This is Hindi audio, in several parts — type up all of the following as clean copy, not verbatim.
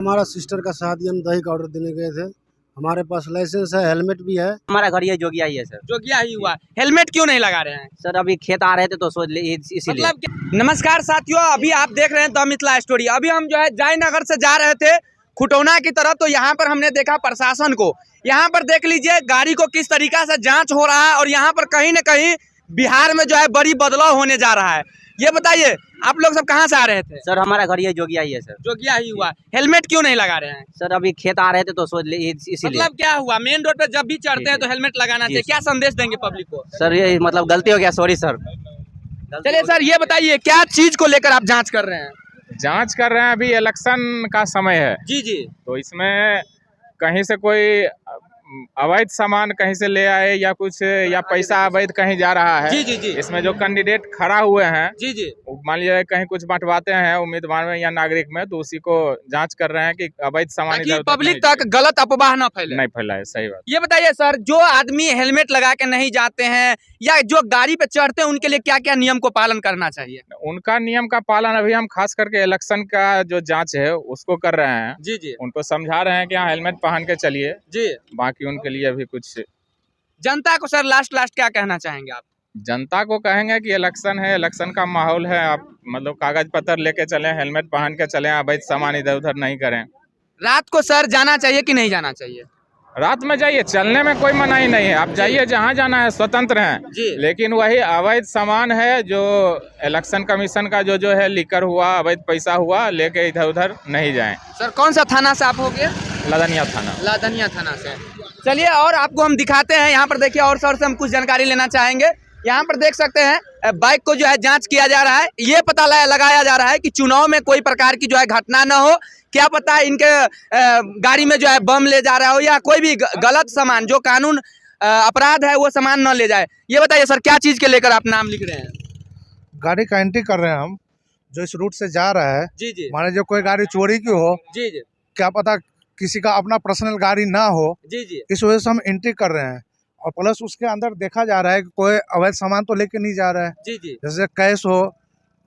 हमारा सिस्टर का शादी, हम दही का ऑर्डर देने गए थे। हमारे पास लाइसेंस है, हेलमेट भी है। हमारा घर ये जोगिया ही है सर। जोगिया ही हुआ, हेलमेट क्यों नहीं लगा रहे हैं? सर अभी खेत आ रहे थे तो सोच ले इसीलिए। मतलब नमस्कार साथियों, अभी आप देख रहे हैं द मिथिला स्टोरी। अभी हम जो है जयनगर से जा रहे थे खुटौना की तरफ, तो यहाँ पर हमने देखा प्रशासन को। यहाँ पर देख लीजिए गाड़ी को किस तरीका से जांच हो रहा है, और यहाँ पर कहीं न कहीं बिहार में जो है बड़ी बदलाव होने जा रहा है। ये बताइए आप लोग सब कहाँ से आ रहे थे? सर हमारा घर ये जोगिया ही है सर। जोगिया ही हुआ, हेलमेट क्यों नहीं लगा रहे हैं? सर अभी खेत आ रहे थे तो सोच ले इसीलिए। मतलब क्या हुआ, मेन रोड पे जब भी चढ़ते हैं तो हेलमेट लगाना चाहिए, क्या संदेश देंगे पब्लिक को? सर ये मतलब गलती हो गया, सॉरी सर। चलिए सर, ये बताइए क्या चीज को लेकर आप जांच कर रहे हैं? जांच कर रहे हैं, अभी इलेक्शन का समय है। जी जी। तो इसमें कहीं से कोई अवैध सामान कहीं से ले आए या कुछ, या पैसा अवैध कहीं जा रहा है। जी जी जी। इसमें जो कैंडिडेट खड़ा हुए हैं, जी जी, मान लीजिए कहीं कुछ बंटवाते हैं उम्मीदवार में या नागरिक में, तो उसी को जांच कर रहे हैं कि अवैध सामान ताकि इधर-उधर पब्लिक नहीं तक गलत अफवाह न फैले। नहीं फैलाए। सही बात। ये बताइए सर, जो आदमी हेलमेट लगा के नहीं जाते हैं या जो गाड़ी पे चढ़ते हैं, उनके लिए क्या क्या नियम को पालन करना चाहिए? उनका नियम का पालन अभी हम खास करके इलेक्शन का जो जांच है उसको कर रहे हैं। जी जी। उनको समझा रहे हैं कि हाँ हेलमेट पहन के चलिए। जी। बाकी उनके लिए अभी कुछ जनता को सर लास्ट क्या कहना चाहेंगे आप? जनता को कहेंगे कि इलेक्शन है, इलेक्शन का माहौल है, आप मतलब कागज पत्र लेके चलें, हेलमेट पहन के चलें, अवैध सामान इधर उधर नहीं करें। रात को सर जाना चाहिए कि नहीं जाना चाहिए? रात में जाइए, चलने में कोई मनाही नहीं है, आप जाइए जहाँ जाना है, स्वतंत्र हैं। जी। लेकिन वही अवैध सामान है जो इलेक्शन कमीशन का जो है लीकर हुआ, अवैध पैसा हुआ, लेके इधर उधर नहीं जाएं। सर कौन सा थाना से आप हो गए? लदनिया थाना। लादनिया थाना से। चलिए और आपको हम दिखाते हैं, यहाँ पर देखिए और सर से हम कुछ जानकारी लेना चाहेंगे। यहाँ पर देख सकते हैं बाइक को जो है जांच किया जा रहा है, ये पता लगाया जा रहा है कि चुनाव में कोई प्रकार की जो है घटना न हो। क्या पता इनके गाड़ी में जो है बम ले जा रहा हो या कोई भी गलत सामान जो कानून अपराध है वो सामान न ले जाए। ये बताइए सर, क्या चीज के लेकर आप नाम लिख रहे हैं? गाड़ी का एंट्री कर रहे हैं हम, जो इस रूट से जा रहा है। जी जी। माने जो कोई गाड़ी चोरी की हो, जी जी। क्या पता किसी का अपना पर्सनल गाड़ी ना हो, जी जी। इस वजह से हम एंट्री कर रहे हैं। और प्लस उसके अंदर देखा जा रहा है कि कोई अवैध सामान तो लेके नहीं जा रहा है। जी जी। जैसे कैश हो,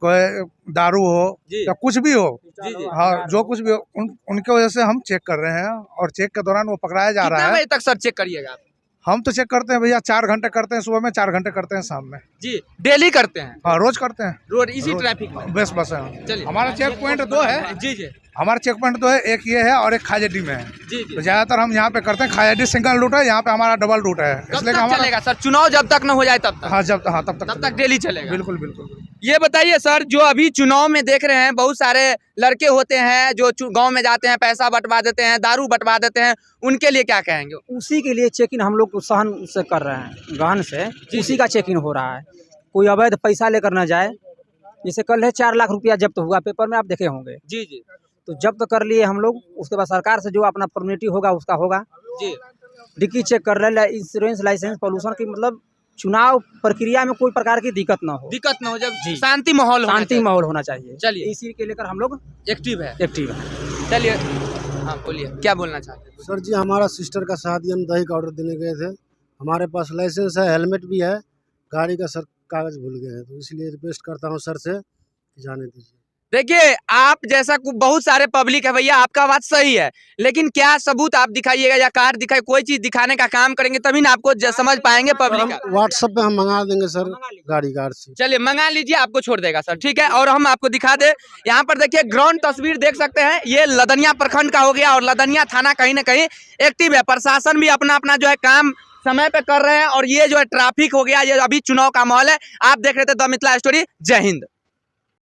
कोई दारू हो या कुछ भी हो। जी जी। हाँ, जो कुछ भी हो उनके वजह से हम चेक कर रहे हैं, और चेक के दौरान वो पकड़ाया जा रहा कितने है। बजे तक सर चेक करिएगा आप? हम तो चेक करते हैं भैया, 4 घंटे करते हैं सुबह में, 4 घंटे करते हैं शाम में। जी, डेली करते हैं? हाँ, रोज करते हैं। रोड इसी रोज। ट्रैफिक में? बस है। चलिए। हमारा चेक पॉइंट 2 है। जी जी। हमारा चेक पॉइंट 2 है, एक ये है और एक खाजेडी में है। जी जी। तो ज्यादातर हम यहाँ पे करते हैं। खाजेडी सिंगल रूट है, यहाँ पे हमारा डबल रूट है। कब इसलिए तक हमारा चलेगा सर? चुनाव जब तक न हो जाए तब तक? हाँ तब तब तक डेली चलेगा? बिल्कुल बिल्कुल। ये बताइए सर, जो अभी चुनाव में देख रहे हैं बहुत सारे लड़के होते हैं जो गांव में जाते हैं, पैसा बंटवा देते हैं, दारू बंटवा देते हैं, उनके लिए क्या कहेंगे? उसी के लिए चेक इन हम लोग सहन से कर रहे हैं, गहन से उसी का चेक इन हो रहा है। कोई अवैध पैसा लेकर न जाए। जैसे कल है 4 लाख रुपया जब्त हुआ, पेपर में आप देखे होंगे। जी जी। तो जब्त कर लिए हम लोग, उसके बाद सरकार से जो अपना फॉर्मेलिटी होगा उसका होगा। जी। डिक्की चेक कर रहे, इंश्योरेंस, लाइसेंस, पॉल्यूशन की, मतलब चुनाव प्रक्रिया में कोई प्रकार की दिक्कत न हो। दिक्कत न हो, जब शांति माहौल होना चाहिए। चलिए, इसी के लेकर हम लोग एक्टिव है। चलिए, हाँ बोलिए, क्या बोलना चाहते हैं? सर जी, हमारा सिस्टर का शादी, हम दही का ऑर्डर देने गए थे। हमारे पास लाइसेंस है, हेलमेट भी है, गाड़ी का सर कागज भूल गए हैं, तो इसलिए रिक्वेस्ट करता हूँ सर से जाने दीजिए। देखिए, आप जैसा बहुत सारे पब्लिक है भैया, आपका बात सही है, लेकिन क्या सबूत आप दिखाइएगा या कार्ड दिखाई, कोई चीज दिखाने का काम करेंगे तभी ना आपको समझ पाएंगे पब्लिक। व्हाट्सएप पे हम मंगा देंगे सर, गाड़ी का RC। चलिए मंगा लीजिए, आपको छोड़ देगा सर, ठीक है। और हम आपको दिखा दे, यहाँ पर देखिए ग्राउंड तस्वीर देख सकते हैं, ये लदनिया प्रखंड का हो गया और लदनिया थाना कहीं ना कहीं एक्टिव है। प्रशासन भी अपना अपना जो है काम समय पे कर रहे हैं, और ये जो है ट्रैफिक हो गया, ये अभी चुनाव का माहौल है। आप देख रहे थे द मिथिला स्टोरी। जय हिंद।